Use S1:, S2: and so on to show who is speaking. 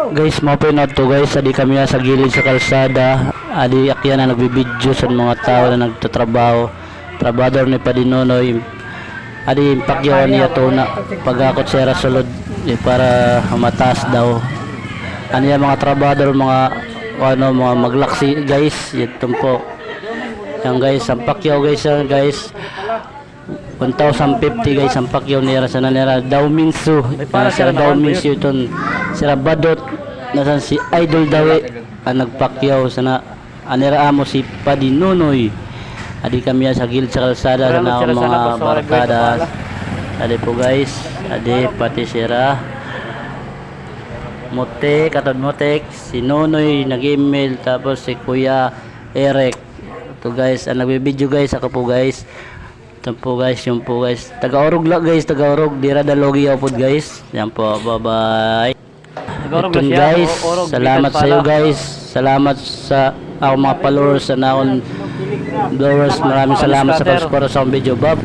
S1: Guys, mapinod to guys, adi kami sa gilid sa kalsada. Adi akyan na nagbibidyo sa mga tao na nagtatrabaho. Trabador ni Padinonoy. Adi pakyawan niya to na pagakot siya sulod para mataas daw. Ano yan mga trabador, mga maglaksi guys. Ito po. Yan guys, ang pakyaw guys yan guys. 1,050 guys ang pakyaw nila sa nila Daw Minsu. Sira Daw Minsu ito. Sira Badot. Nasan si Idol Dawe ang nagpakyaw sana anira amo si Padinonoy. Adi kami sa gilid sa kalsada sa mga barkada. Adi po guys, adi pati sira Motek, atod Motek, si Nonoy nag-email, tapos si Kuya Eric. Ito guys, ang nagbibideo guys, ako po guys. Ito po guys, yung po guys. Taga-Orog lang guys, taga-Orog. Dira dalogi ako po guys. Yan po, bye-bye. Ito guys, salamat sa iyo guys. Salamat sa ako mga followers sa naon viewers. Maraming salamat sa pag-support sa akong video. Bye.